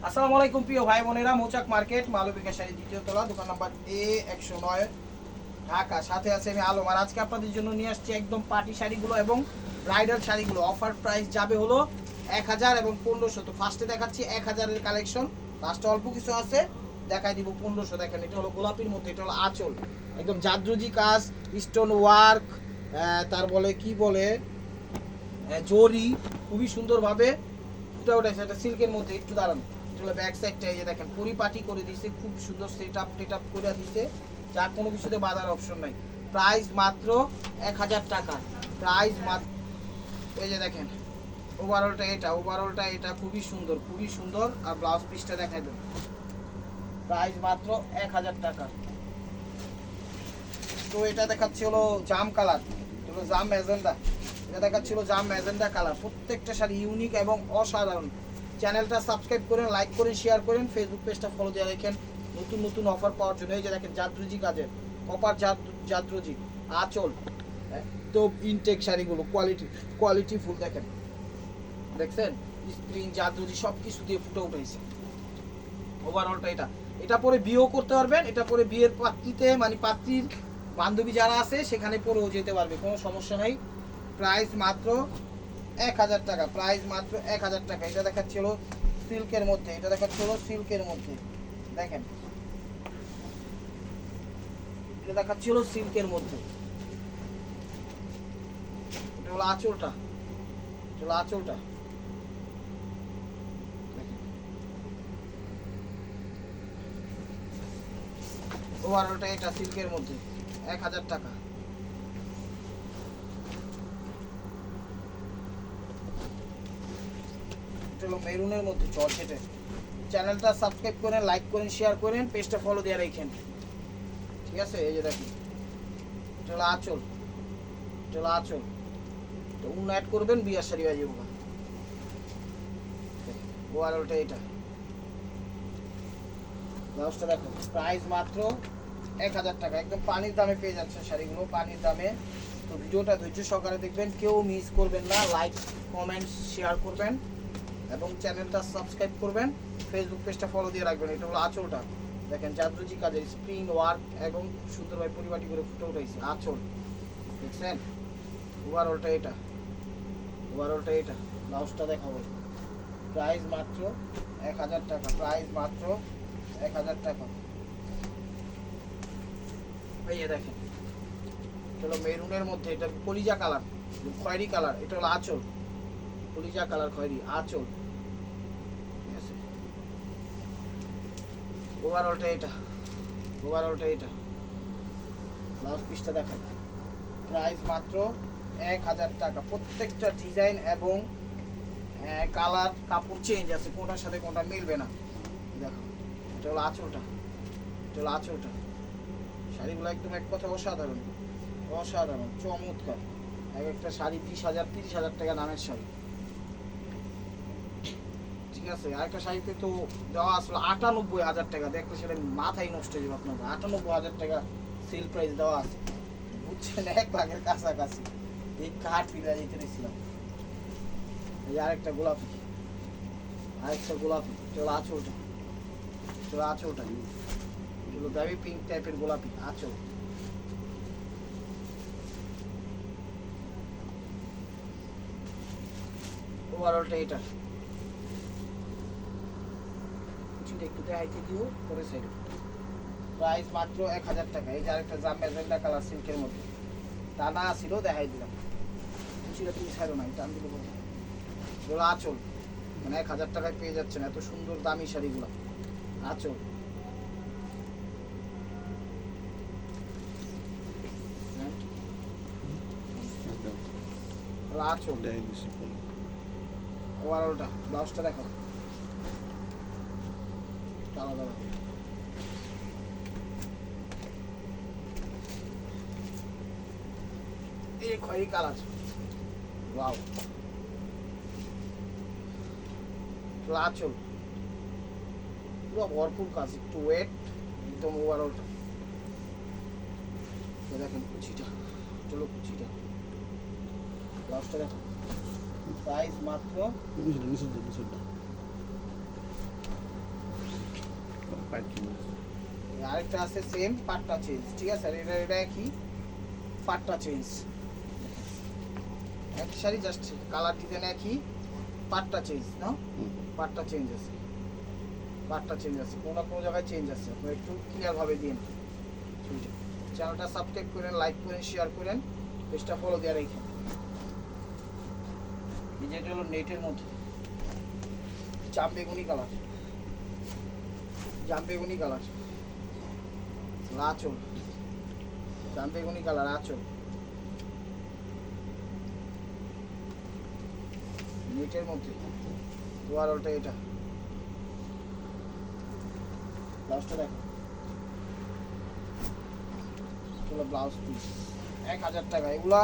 আসসালামু আলাইকুম প্রিয় ভাই বোনেরা, মৌচাক মার্কেট মালবিকা শাড়ি দ্বিতীয় তলা, দোকান নাম্বার A109 ঢাকা। সাথে আছে আমি আলম। আর আজকে আপনাদের জন্য নিয়ে আসছি একদম পার্টি শাড়িগুলো এবং ব্রাইডাল শাড়িগুলো। অফার প্রাইস যাবে হলো 1000 এবং 1500। তো ফার্স্টে দেখাচ্ছি 1000 এর কালেকশন, লাস্টে অল্প কিছু আছে দেখাই দিব 1500। দেখেন এটা হলো গোলাপির মধ্যে, এটা হলো আঁচল, একদম জাদ্রজি কাজ, স্টোন ওয়ার্ক, তার বলে কি বলে জরি, খুবই সুন্দরভাবে ফুটে উঠেছে। এটা সিল্কের মধ্যে, একটু দাঁড়ান, এটা হলো ব্যাক সাইডটা, এই যে দেখেন পরিপাটি করে দিয়েছে, খুব সুন্দর সেট আপ করে দিয়েছে, যা কোনো কিছুতে বাঁধার অপশন নাই। প্রাইস মাত্র 1000 টাকা, প্রাইস মাত্র। এই যে দেখেন ওভারঅলটা এটা খুবই সুন্দর। আর ব্লাউজ পিসটা দেখাই দেন, প্রাইস মাত্র 1000 টাকা। তো এটা দেখাচ্ছে হলো জাম কালার, হলো জাম ম্যাজেন্ডা, এটা দেখাচ্ছিল জাম ম্যাজেন্ডা কালার। প্রত্যেকটা শাড়ি ইউনিক এবং অসাধারণ। চ্যানেলটা সাবস্ক্রাইব করেন, লাইক করেন, শেয়ার করেন, ফেসবুক পেজটা ফলো দিয়ে রাখেন নতুন অফার পাওয়ার জন্য। এই যে দেখেন জাদ্রজি কাজের কপার জাদ্রজি আঁচল, তো ইনটেক শাড়িগুলো কোয়ালিটি ফুল দেখছেন স্প্রিং জাদ্রজি সব কিছু দিয়ে ফুটে উঠেছে। ওভারঅলটা এটা পরে বিয়েও করতে পারবেন, এটা পরে বিয়ের পাত্রীতে মানে পাত্রীর বান্ধবী যারা আছে সেখানে পরেও যেতে পারবে, কোনো সমস্যা নাই। প্রাইস মাত্র 1000 টাকা, প্রাইস মাত্র 1000 টাকা। এটা দেখাচ্ছিল সিল্কের মধ্যে, দেখেন এটা দেখাচ্ছিল সিল্কের মধ্যে। এটা হলো আঁচলটা, ওভারঅলটা এটা সিল্কের মধ্যে 1000 টাকা। মেরুনের মধ্যে জর্জেটের। চ্যানেলটা সাবস্ক্রাইব করেন, লাইক করেন, শেয়ার করেন, পেজটা ফলো দিয়ে রাখেন, ঠিক আছে। এই যে দেখুন এটা হলো আঁচল, তো উন অ্যাড করবেন, বিয়ার শাড়ি হয়ে যাবো। ওভারঅলটা এটা, ব্লাউজটা দেখো, প্রাইস মাত্র 1000 টাকা। একদম পানির দামে পেয়ে যাচ্ছেন শাড়িগুলো, পানির দামে। তো ভিডিওটা ধৈর্য সহকারে দেখবেন, কেউ মিস করবেন না। লাইক কমেন্ট শেয়ার করবেন এবং চ্যানেলটা সাবস্ক্রাইব করবেন, ফেসবুক পেজটা ফলো দিয়ে রাখবেন। এটা হলো আঁচলটা, দেখেন জাদ্রজি কাজের স্প্রিং ওয়ার্ক এবং সুন্দরভাবে পরিপাটি করে ফুটে উঠেছে আঁচল, দেখছেন। ওভারঅলটা এটা, ব্লাউজটা দেখাবো। প্রাইস মাত্র 1000 টাকা, প্রাইস মাত্র 1000 টাকা। এই যে দেখেন এটা হলো মেরুনের মধ্যে, এটা কলিজা কালার, খয়েরি কালার, এটা হলো আঁচল, কলিজা কালার খয়েরি আঁচল, ঠিক আছে। ওভারঅলটা এটা, ব্লাউজ পিসটা দেখেন। প্রাইস মাত্র 1000 টাকা। প্রত্যেকটা ডিজাইন এবং কালার কাপড় চেঞ্জ আছে, কোনটার সাথে কোনটা মিলবে না। দেখো এটা হলো আঁচলটা, শাড়িগুলো একদম এক কথা অসাধারণ, চমৎকার। এক একটা শাড়ি 20,000 30,000 টাকা দামের শাড়ি, ঠিক আছে। আরেকটা শাড়িতে তো দেওয়া আসলে 98,000 টাকা, দেখতে সেটা মাথায় নষ্ট হয়ে যাবে আপনার। 98,000 টাকা সেল প্রাইস দেওয়া আছে, বুঝছেন, 1 লাখের কাছাকাছি। এই কাঠ ফিরে যেতে দিয়েছিলাম। এই আরেকটা গোলাপি, চলো আঁচলটা, চলো বেবি পিঙ্ক টাইপের গোলাপি আঁচল। ওভারঅলটা এটা, একটু দেখাইতে দিও পরে সাইড। প্রাইস মাত্র 1000 টাকা। এই যে আরেকটা জাম ম্যাজেন্ডা কালার সিল্কের মধ্যে, টানা ছিল দেখাই দিলাম, কুচিটা তুমি ছাড়ো না, টান দিলে বলো। এগুলো আঁচল, মানে 1000 টাকায় পেয়ে যাচ্ছেন এত সুন্দর দামি শাড়িগুলো। আঁচল, ওভারঅলটা, ব্লাউজটা দেখো আলাদা, এই খয়েরি কালার, ওয়াও। আঁচল পুরো ভরপুর কাজ, একটু ওয়েট একদম। ওভারঅলটা দেখেন, কুচিটা, ব্লাউজটা দেখো। প্রাইস মাত্র আরেকটা আছে সেম পাটটা চেঞ্জ, ঠিক আছে? আর এটা কি পাটটা চেঞ্জ, এক শাড়ি জাস্ট কালার ডিজাইন একই, পাটটা চেঞ্জ না, পাটটা চেঞ্জ আছে, পাটটা চেঞ্জ আছে, কোনো না কোনো জায়গায় চেঞ্জ আছে। আপনারা একটু ক্লিয়ারভাবে দিন। চ্যানেলটা সাবস্ক্রাইব করেন, লাইক করেন, শেয়ার করেন, পেজটা ফলো দিয়ে রাখেন। এই যে এটা হলো নেটের মধ্যে জাম বেগুনি কালার, জাম বেগুনি কালার আঁচল, জাম বেগুনি কালার আঁচল, নেটের মধ্যে ওয়ারলটা এটা। ব্লাউজটা দেখো, এগুলো ব্লাউজ পিস 1000 টাকা। এগুলা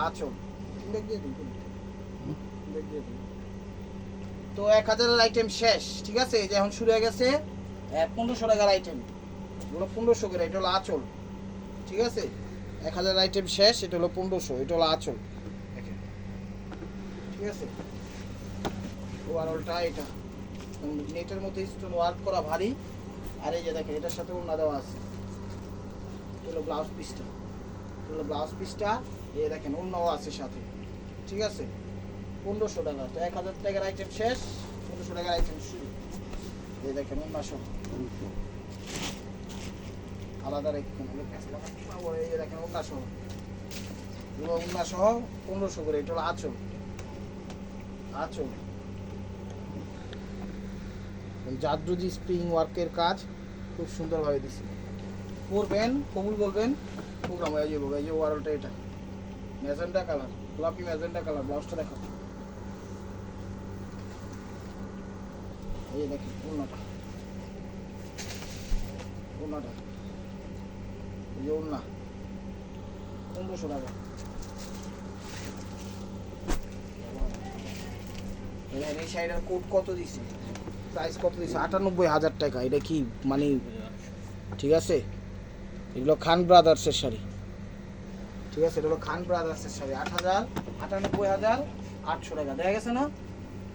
আঁচল তো 1000-এর আইটেম শেষ, ঠিক আছে? এই যে এখন শুরু হয়ে গেছে 1500 টাকার আইটেম, এগুলো 1500 করে। এটা হলো আঁচল, ঠিক আছে? 1000 আইটেম শেষ, এটা হলো 1500, এটা হলো আঁচল, ঠিক আছে? ওভারঅলটা এটা নেটের মধ্যে স্টোন ওয়ার্ক করা ভারী। আর এই যে দেখেন এটার সাথে ওড়না দেওয়া আছে, এটা হলো ব্লাউজ পিসটা, এটা হলো ব্লাউজ পিসটা। এই দেখেন ওড়নাও আছে সাথে, ঠিক আছে? 1500 টাকা। তো 1000 টাকার আইটেম শেষ, 1500 টাকার আইটেম শুরু। এই দেখেন ওড়না সহ আলাদা রেখেছেন, এই যে দেখেন ওড়না সহ, এগুলো ওড়না সহ 1500 করে। এটা হলো আঁচল, আঁচল জাদরুজি স্প্রিং ওয়ার্কের কাজ খুব সুন্দরভাবে দিচ্ছে। পরবেন, কবুল বলবেন, প্রোগ্রাম হয়ে যাবো। এই যে ওয়ারলটা এটা ম্যাজেন্টা কালার, গোলাপি ম্যাজেন্টা কালার। ব্লাউজটা দেখো, এই যে দেখেন ওড়নাটা, ওড়নাটা এই যে ওড়না 1500 টাকা। এই শাড়িটার কোট কত দিছে, প্রাইস কত দিছে? 98,000 টাকা। এটা কি মানে, ঠিক আছে? এগুলো খান ব্রাদার্সের শাড়ি, ঠিক আছে? এটা হলো খান ব্রাদার্সের শাড়ি। 98,800 টাকা দেখা গেছে না?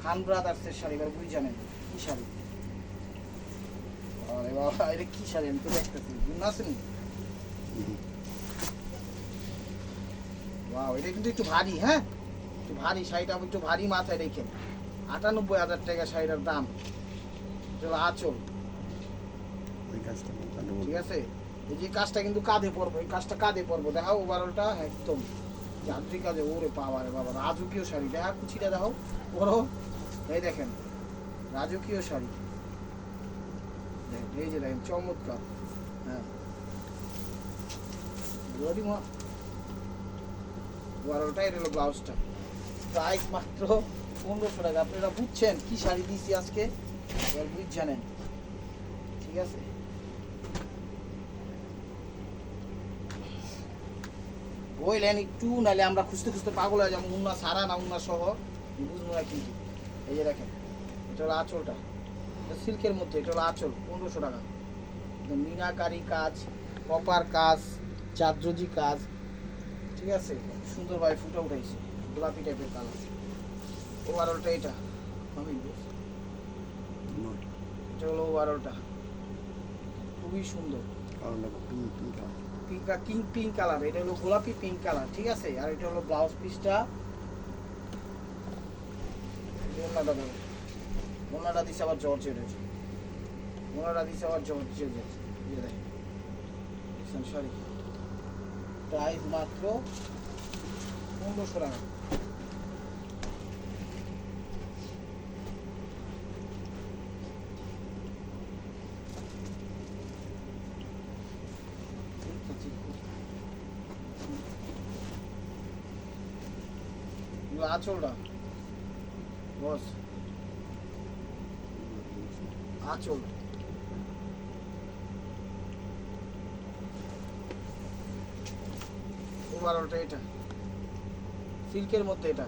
খান ব্রাদার্সের শাড়ি। এবার বুঝ জানেন কি শাড়ি? আরে বাবা, এটা কি শাড়ি? আমি তো দেখতেছি বুঝতে আসেনি। ওয়াও, এটা কিন্তু একটু ভারী, হ্যাঁ একটু ভারী শাড়িটা, একটু ভারী মাথায় রেখে। 98,000 টাকা শাড়িটার দাম। এটা আঁচল, ঠিক আছে? এই যে কাজটা কিন্তু কাঁধে পড়বো, এই কাজটা কাঁধে পড়বো। দেখাও ওভারঅলটা একদম যান্ত্রিক কাজে। ওরে বাবা রে বাবা, রাজকীয় শাড়ি। দেখা কুচিটা দেখো বড়, এই দেখেন রাজকীয় শাড়ি। এই যে দেখেন চমৎকার, হ্যাঁ ওভারঅলটা। এটা হলো ব্লাউজটা, প্রাইস মাত্র 1500 টাকা। আপনারা বুঝছেন কি শাড়ি দিয়েছি আজকে? এবার বুঝ জানেন, ঠিক আছে? বললেন একটু, নাহলে আমরা খুঁজতে খুঁজতে পাগল হয়ে যাবো। উন্না সারা না উন্না সহ বুঝবো না কিন্তু। এই যে দেখেন এটা হলো আঁচলটা, সিল্কের মধ্যে। এটা হলো আঁচল, 1500 টাকা। মিনাকারি কাজ, কপার কাজ, জাদরুজি কাজ, ঠিক আছে? সুন্দরভাবে ফুটে উঠাইছে, গোলাপি টাইপের কালার। ওভারঅলটা এটা, এটা হলো ওভারঅলটা, খুবই সুন্দর পিঙ্ক কালার। এটা হলো গোলাপি পিঙ্ক কালার, ঠিক আছে? আর এটা হলো ব্লাউজ পিসটা। ওড়নাটা দেখো, ওড়নাটা দিচ্ছে আবার জর্জের, ওড়নাটা দিচ্ছে আবার জর্জের। দেখছেন শাড়ি, প্রাইস মাত্র 1500 টাকা। আঁচলটা বস, আঁচল ওভারঅলটা এটা সিল্কের মধ্যে। এটা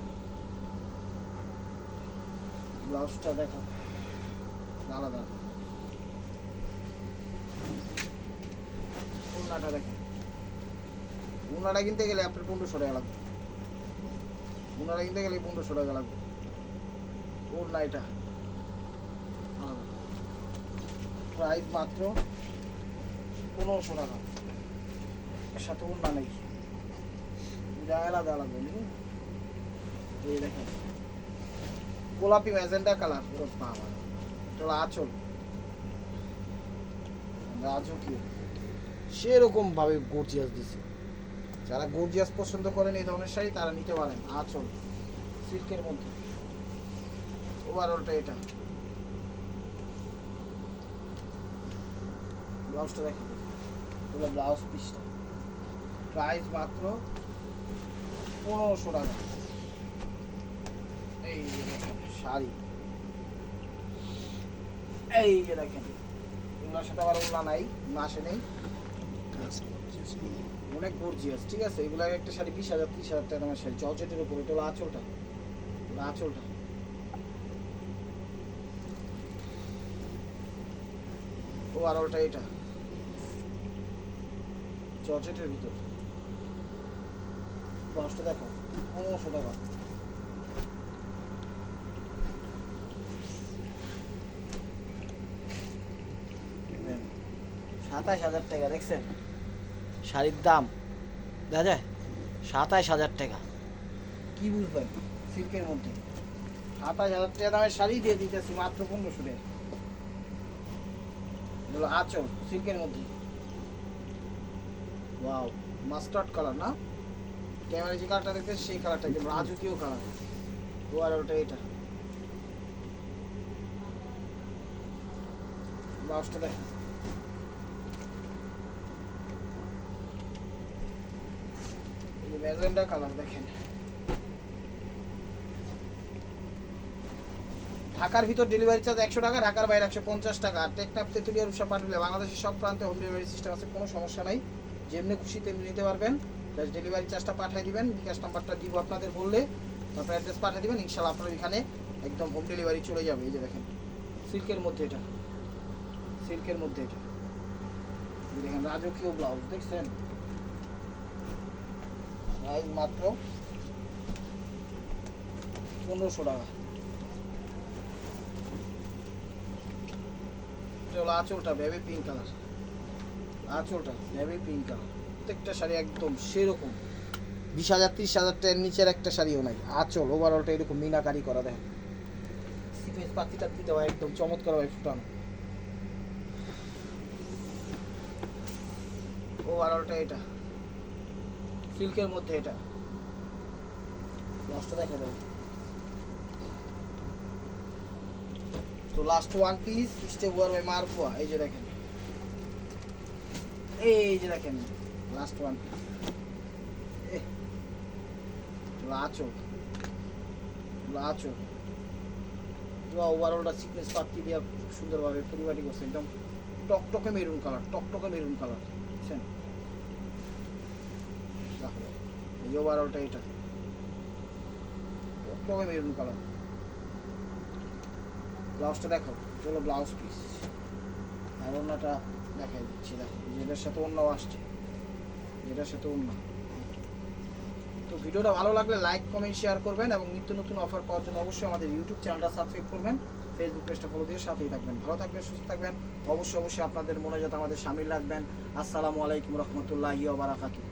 ব্লাউজটা দেখো আলাদা। ওড়নাটা দেখেন, ওড়নাটা কিনতে গেলে আপনার 1500 টাকা লাগবে, ওড়নাটা কিনতে গেলে 1500 টাকা লাগবে। ওড়না এটা প্রাইস মাত্র 1500 টাকা, এর সাথে ওড়না নেই, এটা আলাদা লাগবে। এই দেখেন গোলাপি ম্যাজেন্টা কালার, পুরো বাবা, এটা হলো আঁচল, রাজকীয় সেরকম ভাবে গর্জিয়াস দিছে। যারা গর্জিয়াস পছন্দ করেন এই ধরনের শাড়ি তারা নিতে পারেন। আঁচল সিল্কের মধ্যে, ওভারঅলটা এটা। ব্লাউজটা দেখেন, পুরো ব্লাউজ পিসটা, প্রাইস মাত্র 1500 টাকা। এই যে দেখেন শাড়ি, এই যে দেখেন এগুলোর সাথে আবার ওড়না নাই, মাসে নেই, অনেক গর্জিয়াস। ঠিক আছে, এগুলো একটা শাড়ি 20,000 30,000 টাকা দামের শাড়ি, জর্জেটের উপর। এটা হলো আঁচলটা, আঁচলটা ওভারঅলটা এটা জর্জেটের ভিতর। ব্লাউজটা দেখো 1500 টাকা। 27,000 টাকা, দেখছেন শাড়ির দাম, দেখা যায় 27,000 টাকা। কি বুঝবেন সিল্কের মধ্যে 27,000 টাকা দামের শাড়ি দিয়ে দিতেছি মাত্র 1500 টাকা। এগুলো আঁচল সিল্কের মধ্যে, ওয়াও মাস্টার্ড কালার না, ক্যামেরা যে কালারটা দেখতে সেই কালারটা কিন্তু রাজকীয় কালার। ওটা এটা ব্লাউজটা দেখেন, ম্যাজেন্টা কালার দেখেন। ঢাকার ভিতর ডেলিভারি চার্জ 100 টাকা, ঢাকার বাইরে 150 টাকা। টেকনাফ তেতুলিয়া রূপসা পাঠালে বাংলাদেশের সব প্রান্তে হোম ডেলিভারি সিস্টেম আছে, কোনো সমস্যা নাই, যেমনি খুশি তেমনি নিতে পারবেন। জাস্ট ডেলিভারি চার্জটা পাঠিয়ে দিবেন, বিকাশ নাম্বারটা দিব আপনাদের বললে, তারপর অ্যাড্রেস পাঠিয়ে দিবেন, ইনশাআল্লাহ আপনার এখানে একদম হোম ডেলিভারি চলে যাবে। এই যে দেখেন সিল্কের মধ্যে এটা, সিল্কের মধ্যে এটা দেখেন রাজকীয় ব্লাউজ, দেখছেন প্রাইস মাত্র 1500 টাকা। এটা হলো আঁচলটা বেবি পিঙ্ক কালার, আঁচলটা বেবি পিঙ্ক কালার। প্রত্যেকটা শাড়ি একদম সেরকম 20,000 30,000 টাকার নিচের একটা শাড়িও নাই। আঁচল ওভারঅলটা এরকম মিনাকারি করা, দেখেন সিকোয়েন্স পাতিটা দিতে হয় একদম চমৎকার ভাবে ফুটানো। ওভারঅলটা এটা সিল্কের মধ্যে, এটা লাস্টটা দেখা যাবে। তো last one piece step war by Marfua, এই যে দেখেন, এই যে দেখেন লাস্ট ওয়ান পিস। আঁচল আঁচল পুরো ওভারঅলটা সিকোয়েন্স পাতি দিয়ে সুন্দরভাবে পরিপাটি করছে, একদম টকটকে মেরুন কালার, টকটকে মেরুন কালার, বুঝছেন? এই ওভারঅলটা এটা টকটকে মেরুন কালার। ব্লাউজটা দেখো, চলো ব্লাউজ পিস, আর ওড়নাটা দেখাই দিচ্ছি, দেখো যেটার সাথে ওড়নাও আসছে, যেটার সাথে ওড়না। তো ভিডিওটা ভালো লাগলে লাইক কমেন্ট শেয়ার করবেন, এবং নিত্য নতুন অফার পাওয়ার জন্য অবশ্যই আমাদের ইউটিউব চ্যানেলটা সাবস্ক্রাইব করবেন, ফেসবুক পেজটা ফলো দিয়ে সাথেই থাকবেন। ভালো থাকবেন, সুস্থ থাকবেন, অবশ্যই অবশ্যই আপনাদের মনে যাতে আমাদের শামিল রাখবেন। আসসালামু আলাইকুম রহমতুল্লাহি ওয়া বারাকাতুহু।